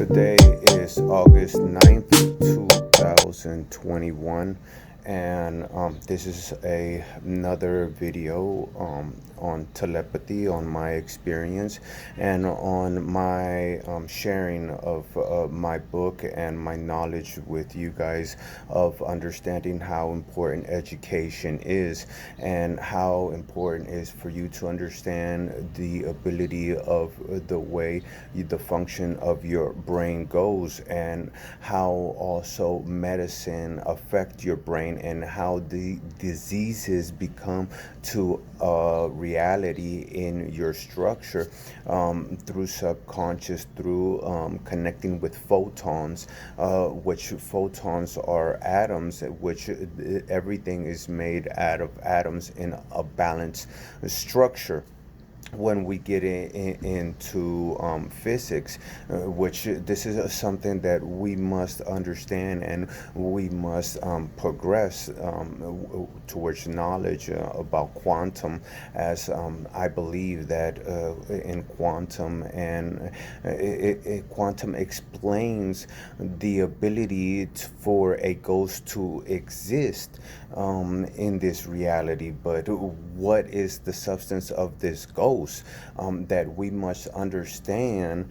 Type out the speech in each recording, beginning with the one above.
Today is August 9th, 2021, and this is another video on telepathy, on my experience, and on my sharing of my book and my knowledge with you guys of understanding how important education is and how important it is for you to understand the ability of the way the function of your brain goes, and how also medicine affect your brain, and how the diseases become to reality in your structure through subconscious, through connecting with photons, which photons are atoms, which everything is made out of atoms in a balanced structure. When we get into physics, which this is something that we must understand, and we must progress towards knowledge about quantum, as I believe that in quantum, and quantum explains the ability for a ghost to exist in this reality. But what is the substance of this ghost? That we must understand,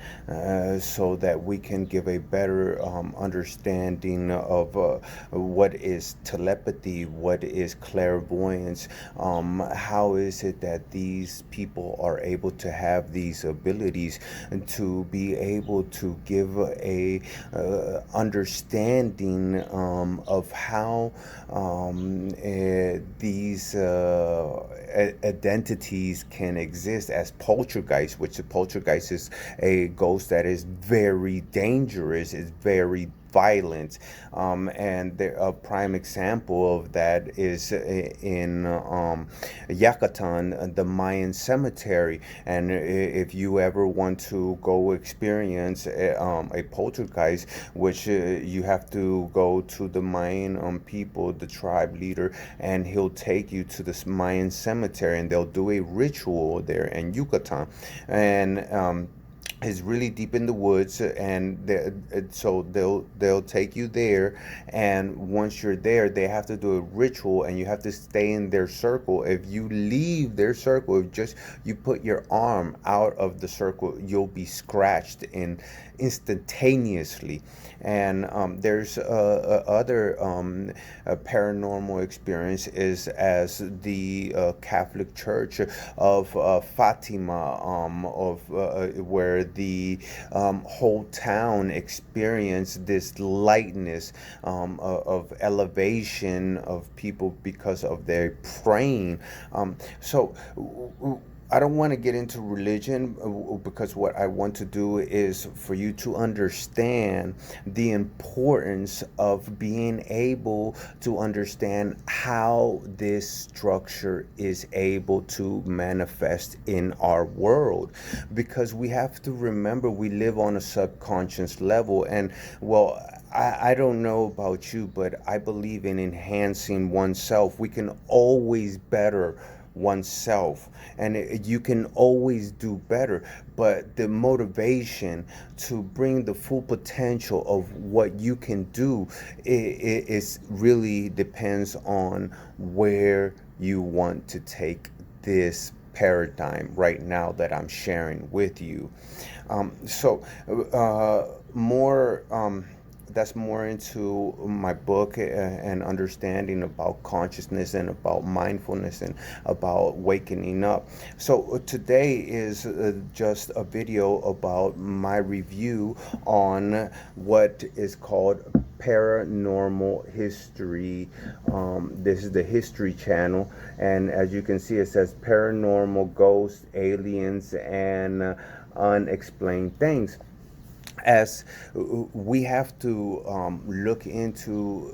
so that we can give a better understanding of what is telepathy, what is clairvoyance, how is it that these people are able to have these abilities, and to be able to give a understanding of how these identities can exist as poltergeist, which the poltergeist is a ghost that is very dangerous, is very violent, and a prime example of that is in Yucatan, the Mayan cemetery. And if you ever want to go experience a poltergeist, which you have to go to the Mayan people, the tribe leader, and he'll take you to this Mayan cemetery, and they'll do a ritual there in Yucatan. And is really deep in the woods, and so they'll take you there, and once you're there, they have to do a ritual, and you have to stay in their circle. If you leave their circle, if just you put your arm out of the circle, you'll be scratched in instantaneously. And there's other paranormal experience is as the Catholic Church of Fatima, of where the whole town experienced this lightness of elevation of people because of their praying. So I don't want to get into religion, because what I want to do is for you to understand the importance of being able to understand how this structure is able to manifest in our world. Because we have to remember, we live on a subconscious level, and well, I don't know about you, but I believe in enhancing oneself. We can always better oneself, and you can always do better, but the motivation to bring the full potential of what you can do is really depends on where you want to take this paradigm right now that I'm sharing with you. More that's more into my book, and understanding about consciousness and about mindfulness and about waking up. So today is just a video about my review on what is called paranormal history. This is the History Channel, and as you can see, it says paranormal, ghosts, aliens, and unexplained things. As we have to look into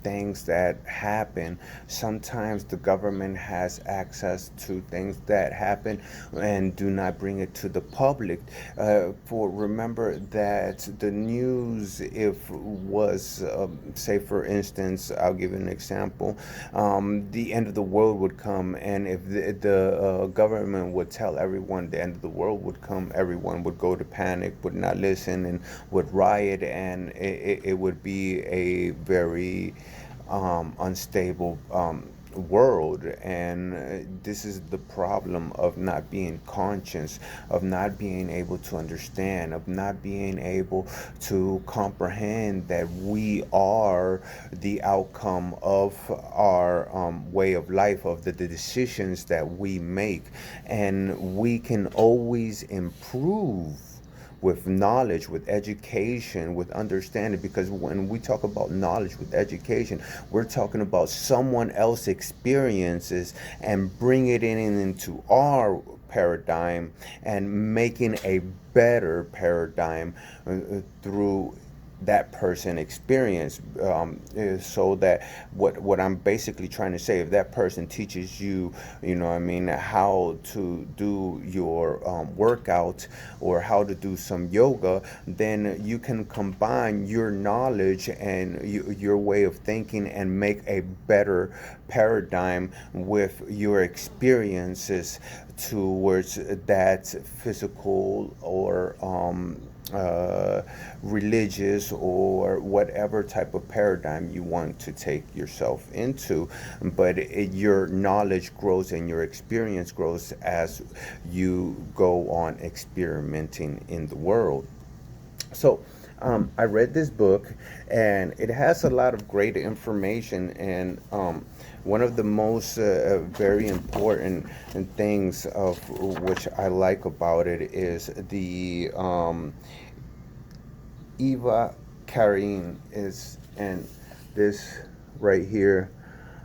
things that happen. Sometimes the government has access to things that happen and do not bring it to the public. For remember that the news, if was, say for instance, I'll give an example, the end of the world would come, and if the government would tell everyone the end of the world would come, everyone would go to panic, would not listen, revolution and would riot, and it would be a very unstable world. And this is the problem of not being conscious, of not being able to understand, of not being able to comprehend that we are the outcome of our way of life, of the decisions that we make. And we can always improve with knowledge, with education, with understanding. Because when we talk about knowledge with education, we're talking about someone else's experiences and bring it in into our paradigm and making a better paradigm through that person experience, so that what I'm basically trying to say, if that person teaches you, you know what I mean, how to do your workout or how to do some yoga, then you can combine your knowledge and your way of thinking and make a better paradigm with your experiences towards that physical or religious or whatever type of paradigm you want to take yourself into. But your knowledge grows and your experience grows as you go on experimenting in the world. So I read this book, and it has a lot of great information. And one of the most very important things of which I like about it is the Eva Karin is, and this right here.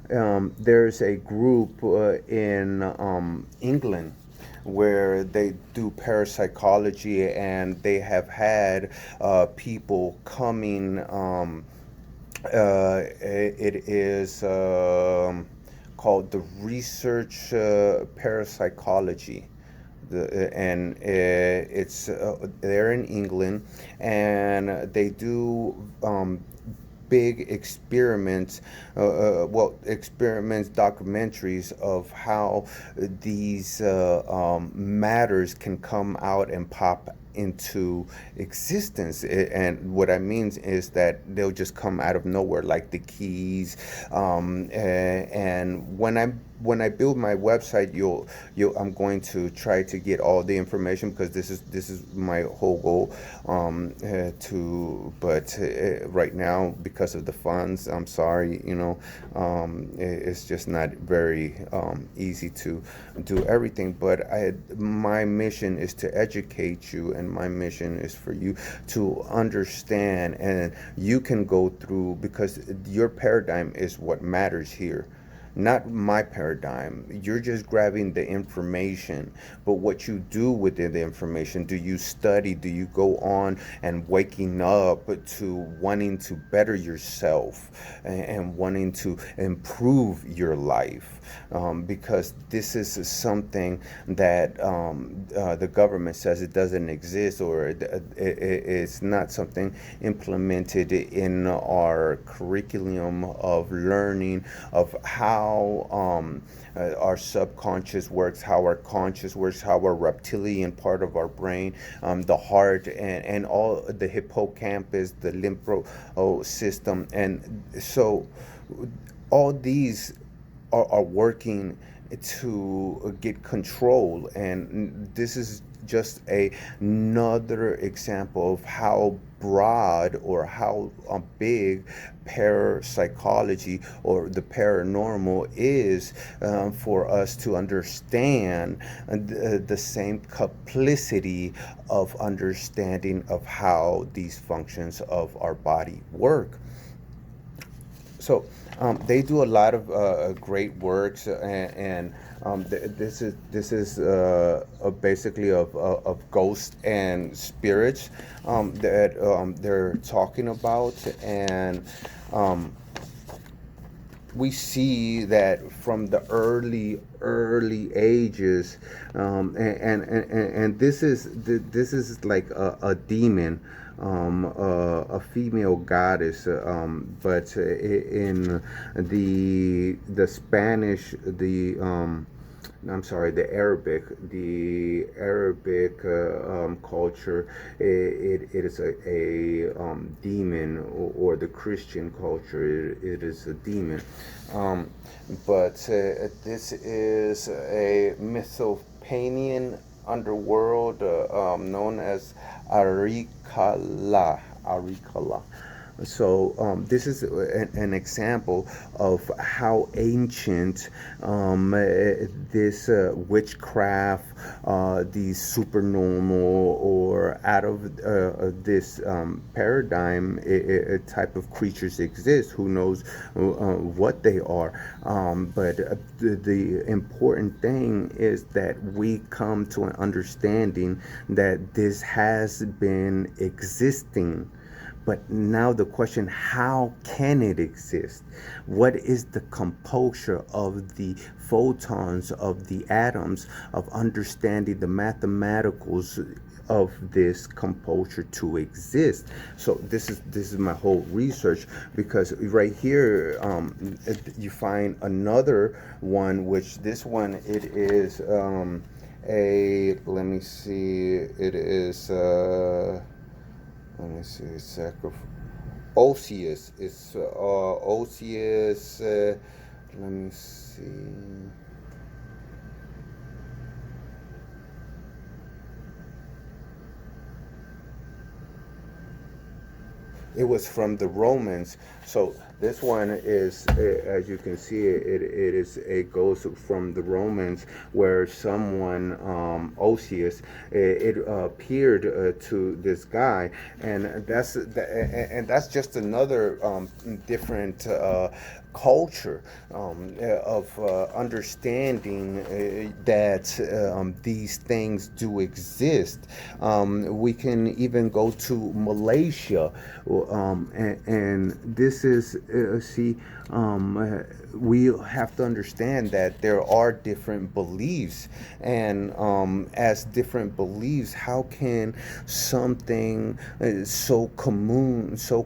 There's a group in England where they do parapsychology, and they have had people coming. It is called the research parapsychology. It's they're in England, and they do big experiments, experiments, documentaries of how these matters can come out and pop into existence. And what I mean is that they'll just come out of nowhere, like the keys. And when I build my website, I'm going to try to get all the information, because this is my whole goal. But right now, because of the funds, I'm sorry, it's just not very easy to do everything. But my mission is to educate you, and my mission is for you to understand, and you can go through, because your paradigm is what matters here, not my paradigm. You're just grabbing the information, but what you do with the information, do you study? Do you go on and waking up to wanting to better yourself and wanting to improve your life? Because this is something that the government says it doesn't exist, or it's not something implemented in our curriculum of learning of how our subconscious works, how our conscious works, how our reptilian part of our brain, the heart, and all the hippocampus, the lympho system. And so all these are working to get control. And this is just another example of how broad or how big parapsychology or the paranormal is, for us to understand the same complicity of understanding of how these functions of our body work. So they do a lot of great works, this is basically of ghosts and spirits that they're talking about. And we see that from the early ages, and this is like a demon, a female goddess, but in the Spanish, I'm sorry, the Arabic culture, it is a demon, or the Christian culture, it is a demon. Um, but this is a Mesopotamian underworld known as Arikala. Arikala. So this is an example of how ancient this witchcraft, these supernormal or out of this paradigm type of creatures exist. Who knows what they are? But the important thing is that we come to an understanding that this has been existing. But now the question, how can it exist? What is the composure of the photons, of the atoms, of understanding the mathematicals of this composure to exist? So this is my whole research, because right here you find another one, which this one, it is a, let me see, it is let me see. Osseous. It's Osseous. Let me see. It was from the Romans. So this one is, as you can see, it goes from the Romans, where someone, Osius, it appeared to this guy, and that's just another different culture of understanding that these things do exist. We can even go to Malaysia, and this is we have to understand that there are different beliefs, and as different beliefs, how can something so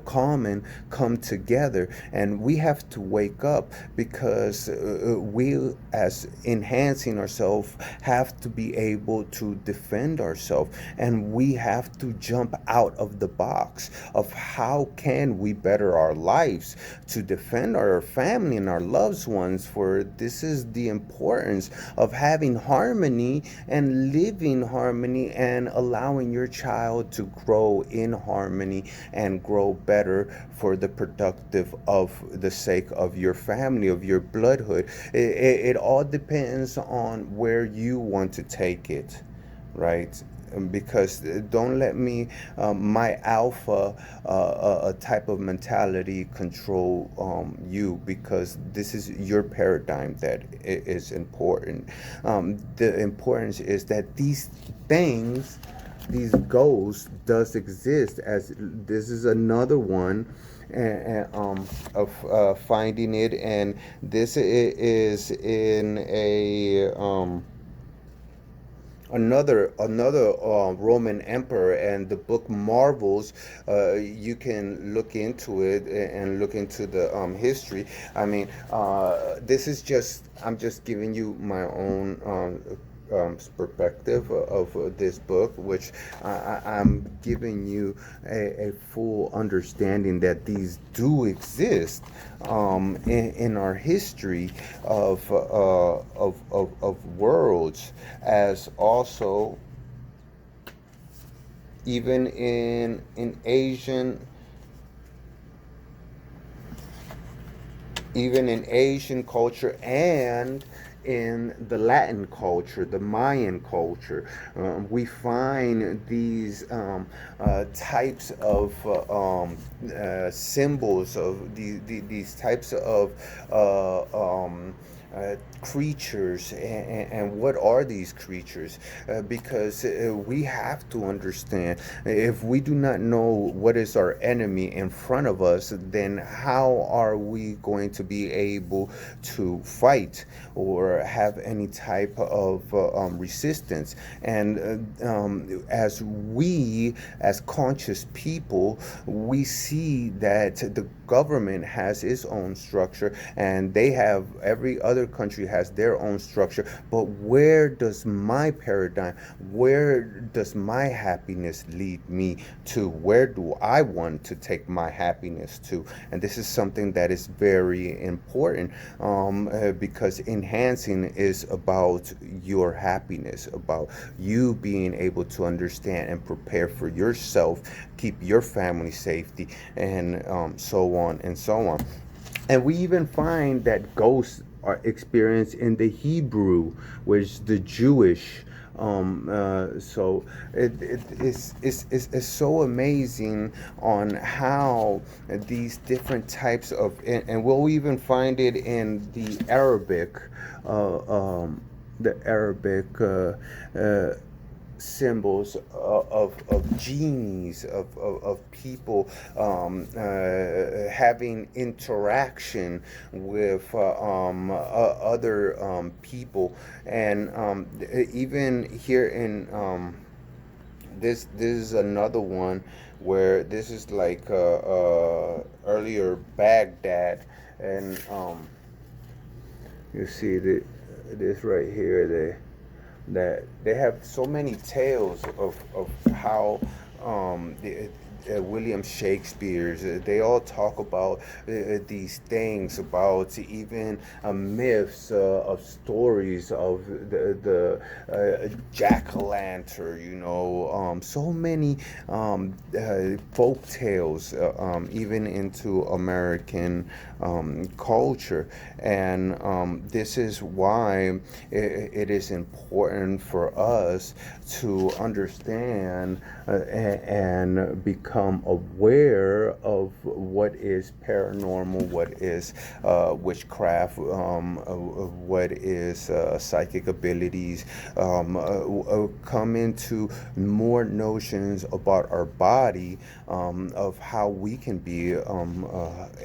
common come together? And we have to wake up, because we, as enhancing ourselves, have to be able to defend ourselves, and we have to jump out of the box of how can we better our lives to defend our family and our loved ones. For this is the importance of having harmony and living harmony, and allowing your child to grow in harmony and grow better for the productive of the sake of your family, of your bloodhood. It all depends on where you want to take it, right? Because don't let me my alpha type of mentality control you, because this is your paradigm that is important. The importance is that these things, these ghosts does exist, as this is another one, of finding it. And this is in a another Roman emperor, and the book Marvels. You can look into it and look into the history. I mean, this is just, I'm just giving you my own perspective of this book, which I'm giving you a full understanding that these do exist in our history of worlds, as also even in Asian, even in Asian culture, and in the Latin culture, the Mayan culture. We find these types of symbols of these types of creatures, and what are these creatures? Because we have to understand, if we do not know what is our enemy in front of us, then how are we going to be able to fight or have any type of resistance? And as we, as conscious people, we see that the government has its own structure, and they have every other other country has their own structure, but where does my paradigm, where does my happiness lead me to? Where do I want to take my happiness to? And this is something that is very important, because enhancing is about your happiness, about you being able to understand and prepare for yourself, keep your family safety, and so on and so on. And we even find that ghosts are experienced in the Hebrew, which is the Jewish. So it's so amazing on how these different types of, and we'll even find it in uh, um, the Arabic symbols of genies, of people having interaction with other people. And even here in this is another one where this is like earlier Baghdad. And you see this right here, that they have so many tales of how William Shakespeare's, they all talk about these things, about even myths of stories of the jack-o'-lantern, so many folk tales, even into American culture. And this is why it is important for us to understand and become aware of what is paranormal, what is witchcraft, what is psychic abilities, come into more notions about our body, of how we can be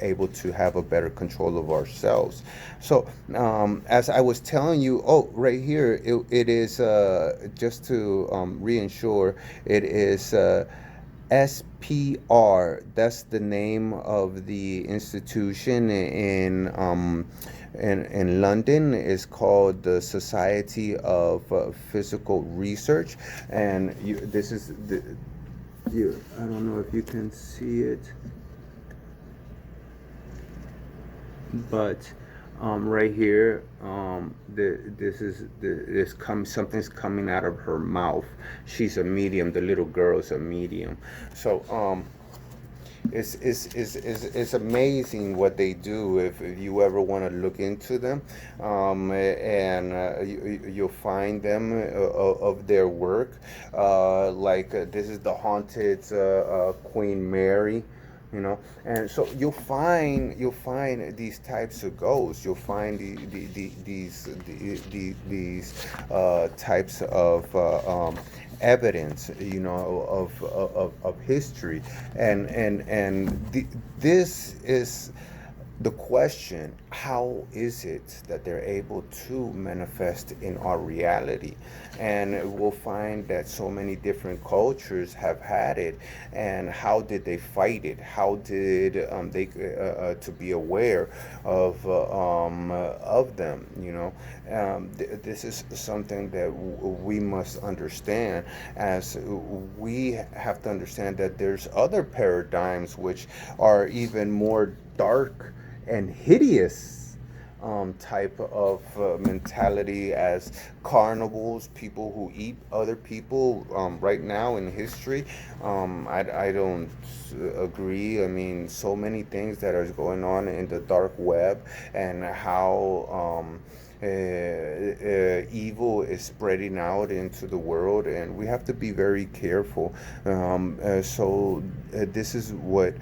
able to have a better control of ourselves. So, as I was telling you, right here, it is, just to reinsure, it is SPR. That's the name of the institution in London. Is called the Society of Physical Research. And this is I don't know if you can see it, but right here, something's coming out of her mouth. She's a medium. The little girl is a medium. So it's amazing what they do. If you ever want to look into them, and you'll find them of their work. Like this is the haunted Queen Mary. And so you'll find these types of ghosts. You'll find these types of evidence, of history. And this is the question: how is it that they're able to manifest in our reality? And we'll find that so many different cultures have had it. And how did they fight it? How did they to be aware of them? This is something that we must understand, as we have to understand that there's other paradigms which are even more dark and hideous type of mentality, as carnivals, people who eat other people. Right now in history, I don't agree. I mean, so many things that are going on in the dark web, and how evil is spreading out into the world, and we have to be very careful. So this is what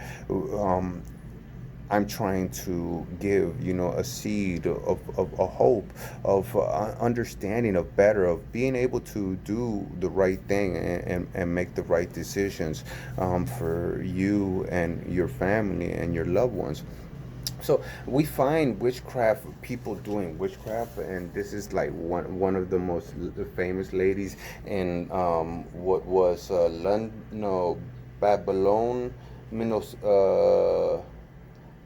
I'm trying to give, a seed of a hope, of understanding, of better, of being able to do the right thing, and make the right decisions for you and your family and your loved ones. So we find witchcraft, people doing witchcraft, and this is like one of the most famous ladies in what was London, no, Babylon, Minos,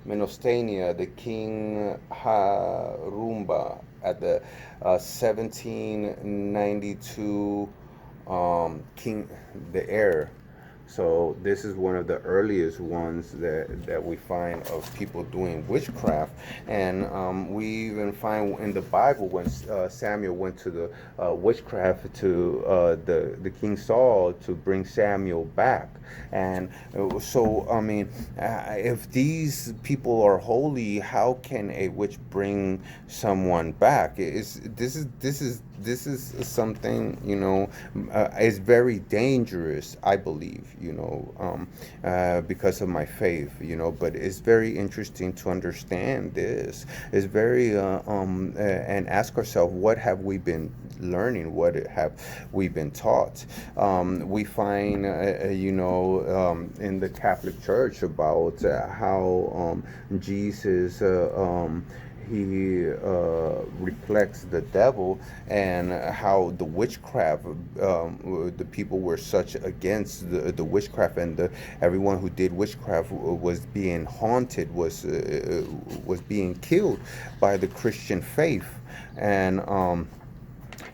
Menostania, the King Harumba at the 1792 King, the heir. So this is one of the earliest ones that we find of people doing witchcraft, and we even find in the Bible when Samuel went to the witchcraft to the King Saul to bring Samuel back, and so I mean, if these people are holy, how can a witch bring someone back? This is something, it's very dangerous, I believe, because of my faith, but it's very interesting to understand this. It's very and ask ourselves, what have we been learning? What have we been taught? We find in the Catholic Church about how Jesus he reflects the devil, and how the witchcraft, the people were such against the witchcraft, and everyone who did witchcraft was being haunted, was being killed by the Christian faith, and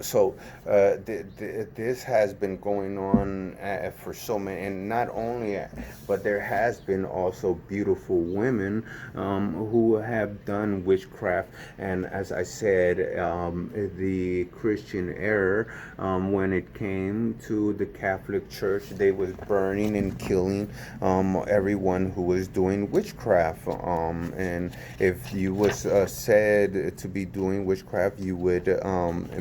so this has been going on for so many, and not only, but there has been also beautiful women who have done witchcraft, and as I said, the Christian era, when it came to the Catholic Church, they was burning and killing everyone who was doing witchcraft, and if you was said to be doing witchcraft, you would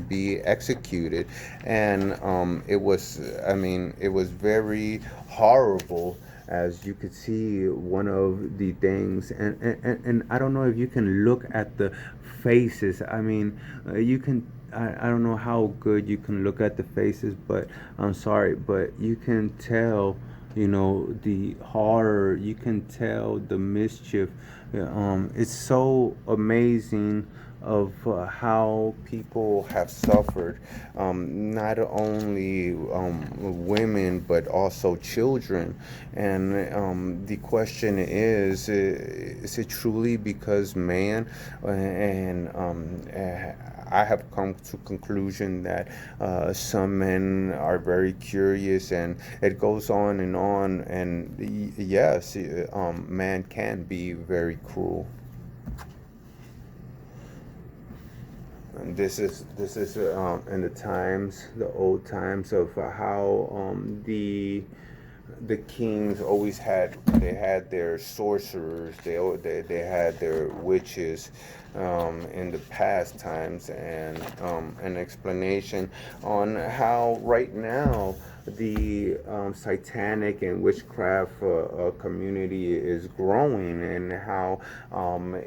be executed, and it was very horrible. As you could see, one of the things, and I don't know if you can look at the faces. I mean, you can. I don't know how good you can look at the faces, but I'm sorry, but you can tell, the horror. You can tell the mischief. It's so amazing of how people have suffered, not only women but also children. And the question is it truly because man? And I have come to conclusion that some men are very curious, and it goes on and on. And yes, man can be very cruel. And this is in the old times of how the kings always had their sorcerers, they had their witches in the past times, and an explanation on how right now the satanic and witchcraft community is growing, and how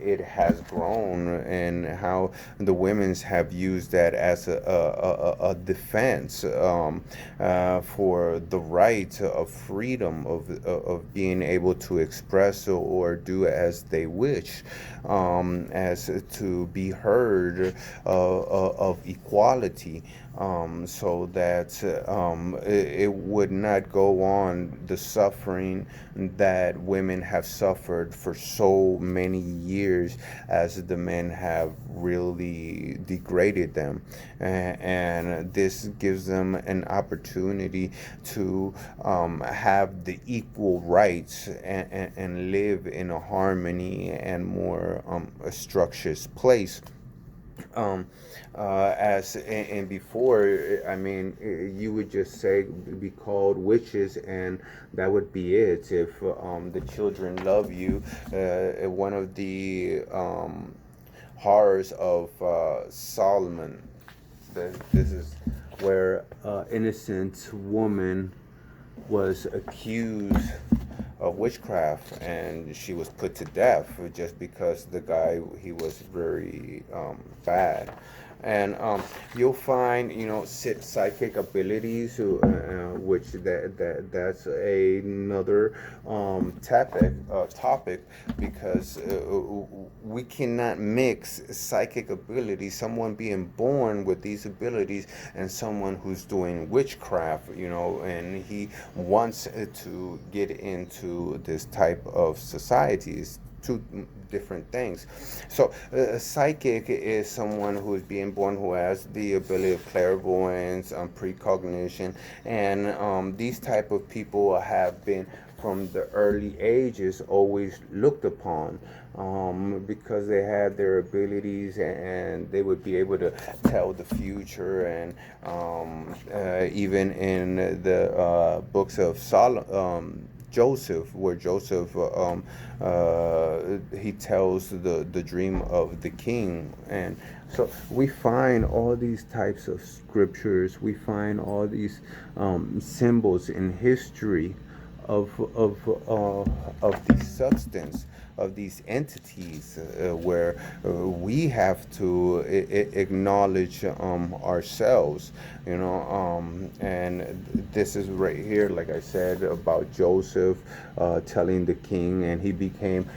it has grown, and how the women's have used that as a defense for the right of freedom of being able to express or do as they wish, as to be heard of equality, so that it would not go on the suffering that women have suffered for so many years, as the men have really degraded them. And this gives them an opportunity to have the equal rights, and live in a harmony and more a structured place. um, as and before, I mean, you would just say be called witches, and that would be it. If the children love you, one of the horrors of Solomon. This is where innocent woman was accused of witchcraft, and she was put to death just because the guy, he was very bad. And you'll find, psychic abilities, which that's another topic, because we cannot mix psychic abilities, someone being born with these abilities, and someone who's doing witchcraft, and he wants to get into this type of societies two different things. So a psychic is someone who is being born who has the ability of clairvoyance, precognition, and these type of people have been from the early ages always looked upon, because they had their abilities and they would be able to tell the future. And even in the books of Joseph, where Joseph he tells the dream of the king. And so we find all these types of scriptures, we find all these symbols in history of these substance, of these entities, where we have to acknowledge ourselves, and this is right here, like I said, about Joseph telling the king, and he became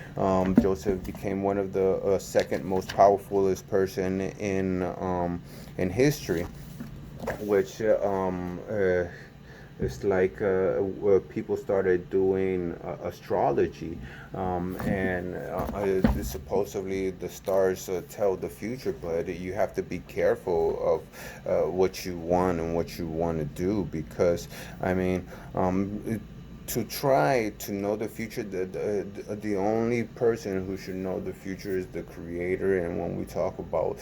Joseph became one of the second most powerfulest person in history, which it's like people started doing astrology, and supposedly the stars tell the future, but you have to be careful of what you want and what you want to do, because I mean, to try to know the future, the only person who should know the future is the creator. And when we talk about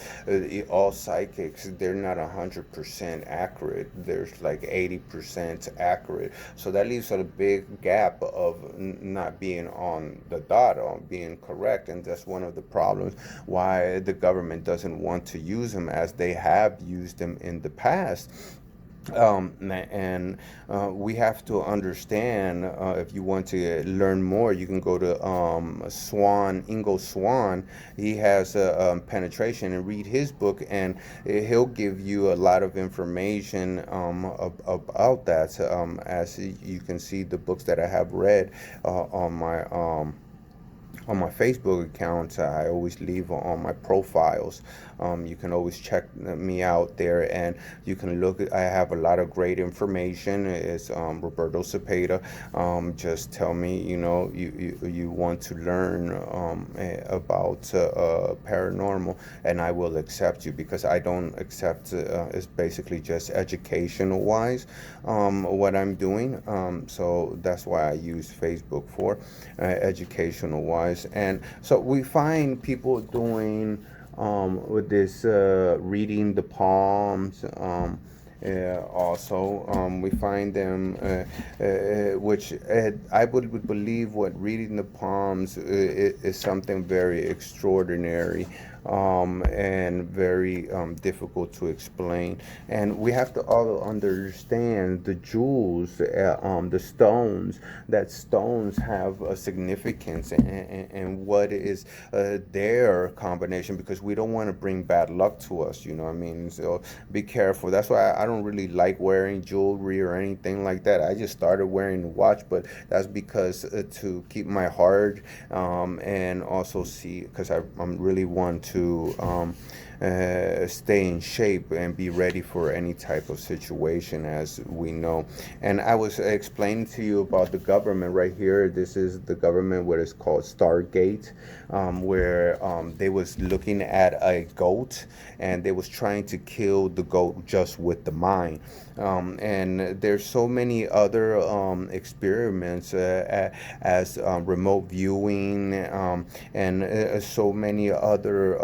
all psychics, they're not 100% accurate. There's like 80% accurate. So that leaves a big gap of not being on the dot, on being correct. And that's one of the problems why the government doesn't want to use them, as they have used them in the past. And we have to understand, if you want to learn more, you can go to Ingo Swan. He has penetration, and read his book, and he'll give you a lot of information about that. As you can see, the books that I have read on my Facebook account, I always leave on my profiles. You can always check me out there, and you can look at, I have a lot of great information. It's Roberto Cepeda. Just tell me, you want to learn about paranormal, and I will accept you, because I don't accept, it's basically just educational wise what I'm doing. So that's why I use Facebook for educational wise. And so we find people doing with this reading the palms. Also, we find them, which I would believe what reading the palms is something very extraordinary, and very difficult to explain. And we have to all understand the jewels, the stones, that stones have a significance, and what is their combination, because we don't want to bring bad luck to us, you know what I mean? So be careful. That's why I don't really like wearing jewelry or anything like that. I just started wearing a watch, but that's because to keep my heart, and also see, because I'm really want to stay in shape and be ready for any type of situation, as we know. And I was explaining to you about the government right here. This is the government, what is called Stargate, where they was looking at a goat, and they was trying to kill the goat just with the mind. And there's so many other experiments, as remote viewing, and so many other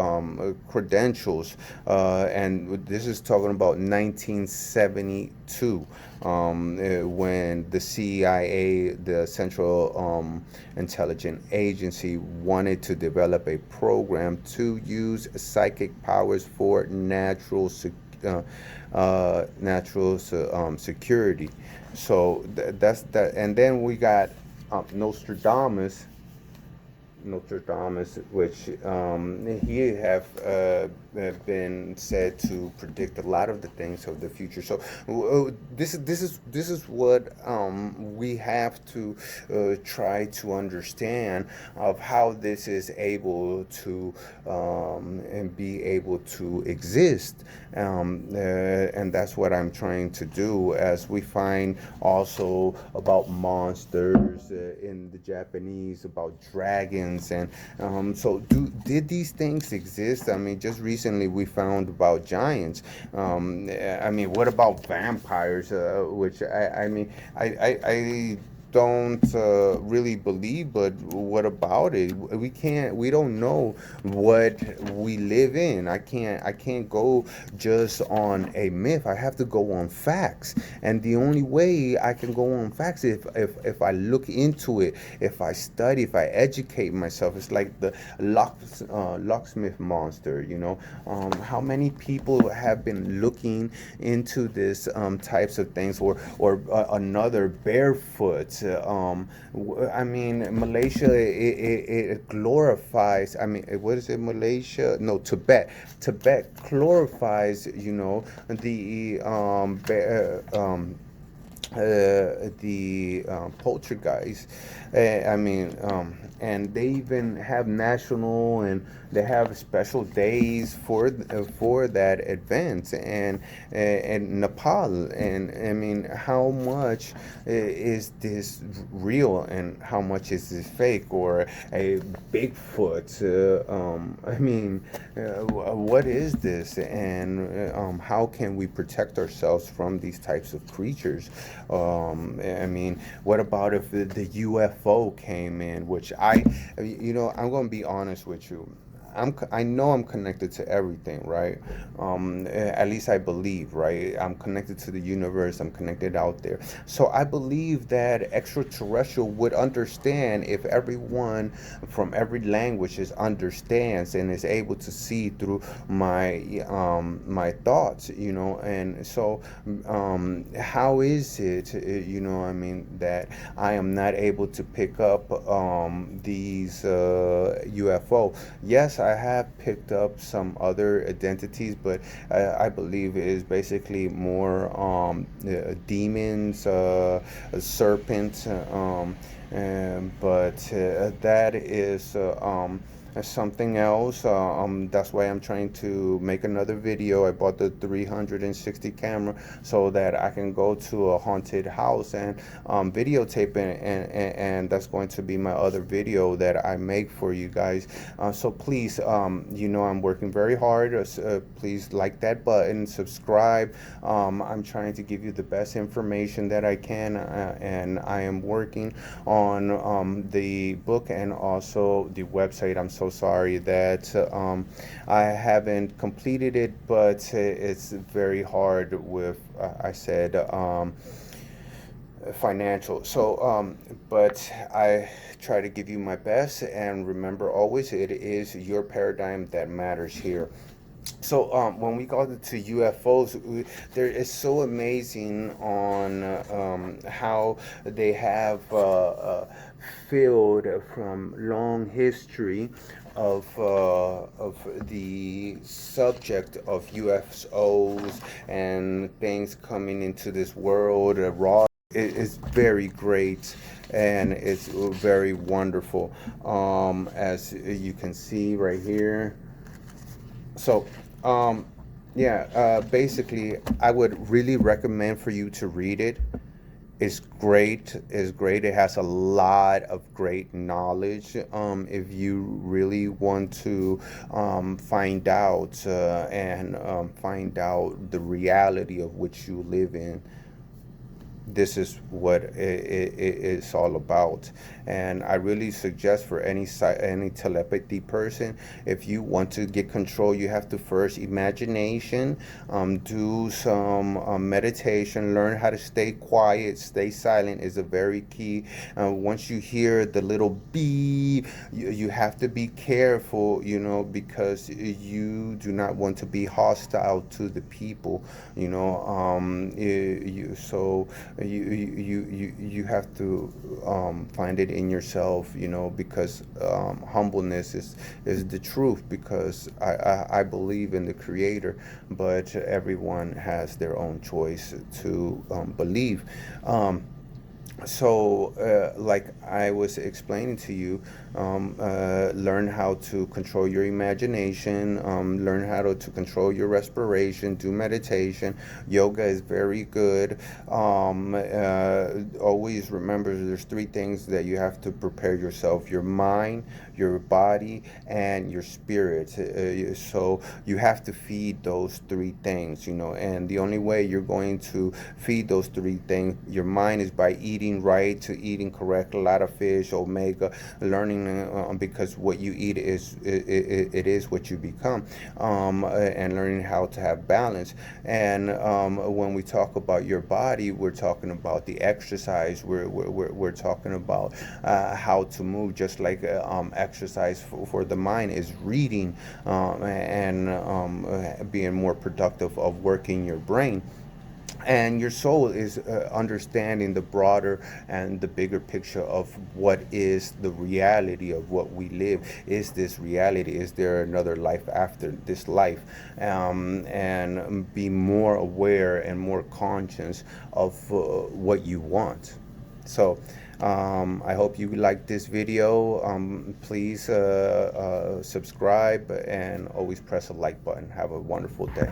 credentials. And this is talking about 1972, when the CIA, the Central Intelligence Agency, wanted to develop a program to use psychic powers for natural security. So that's that. And then we got Nostradamus, which he have been said to predict a lot of the things of the future. So this is what we have to try to understand of how this is able to and be able to exist, and that's what I'm trying to do. As we find also about monsters in the Japanese, about dragons, and so did these things exist? I mean, just recently we found about giants. I mean, what about vampires? Which I mean, I don't really believe, but what about it? We don't know what we live in. I can't go just on a myth. I have to go on facts, and the only way I can go on facts is if I look into it, if I study, if I educate myself. It's like the locksmith monster, how many people have been looking into this types of things, or another barefoot. I mean, Malaysia, it glorifies. I mean, what is it? Malaysia? No, Tibet. Tibet glorifies, the poltergeist. I mean, and they even have national, and they have special days for that event, and Nepal. And I mean, how much is this real, and how much is this fake, or a Bigfoot? I mean, what is this, and how can we protect ourselves from these types of creatures? I mean, what about if the UFO came in? Which I'm going to be honest with you. I know I'm connected to everything, right? At least I believe, right? I'm connected to the universe. I'm connected out there. So I believe that extraterrestrial would understand if everyone from every language understands and is able to see through my thoughts, and so how is it, I mean, that I am not able to pick up these UFO? Yes, I have picked up some other identities, but I believe it is basically more demons, serpents, but that is something else. That's why I'm trying to make another video. I bought the 360 camera so that I can go to a haunted house and videotape it, and that's going to be my other video that I make for you guys. So please, I'm working very hard. Please like that button, subscribe. I'm trying to give you the best information that I can, and I am working on the book and also the website. I'm so sorry that I haven't completed it, but it's very hard with, I said, financial. So, but I try to give you my best, and remember always, it is your paradigm that matters here. So when we go to UFOs, there is so amazing on how they have filled from long history of the subject of UFOs and things coming into this world. Raw is very great, and it's very wonderful, as you can see right here. So, yeah, basically, I would really recommend for you to read it. It's great. It's great. It has a lot of great knowledge. If you really want to find out and find out the reality of which you live in, this is what it's all about. And I really suggest for any telepathy person, if you want to get control, you have to first imagination, do some meditation, learn how to stay quiet, stay silent is a very key. Once you hear the little beep, you have to be careful, because you do not want to be hostile to the people, so you have to find it in yourself, because humbleness is the truth, because I believe in the creator, but everyone has their own choice to believe. Like I was explaining to you, learn how to control your imagination, learn how to control your respiration, do meditation. Yoga is very good. Always remember there's three things that you have to prepare yourself: your mind, your body, and your spirit. So you have to feed those three things, and the only way you're going to feed those three things, your mind, is by eating right, to eating correct, a lot of fish, omega, learning, because what you eat it is what you become, and learning how to have balance. And when we talk about your body, we're talking about the exercise. We're talking about how to move, just like exercise for the mind is reading, and being more productive of working your brain. And your soul is understanding the broader and the bigger picture of what is the reality of what we live. Is this reality? Is there another life after this life? And be more aware and more conscious of what you want. So I hope you like this video. Please subscribe, and always press a like button. Have a wonderful day.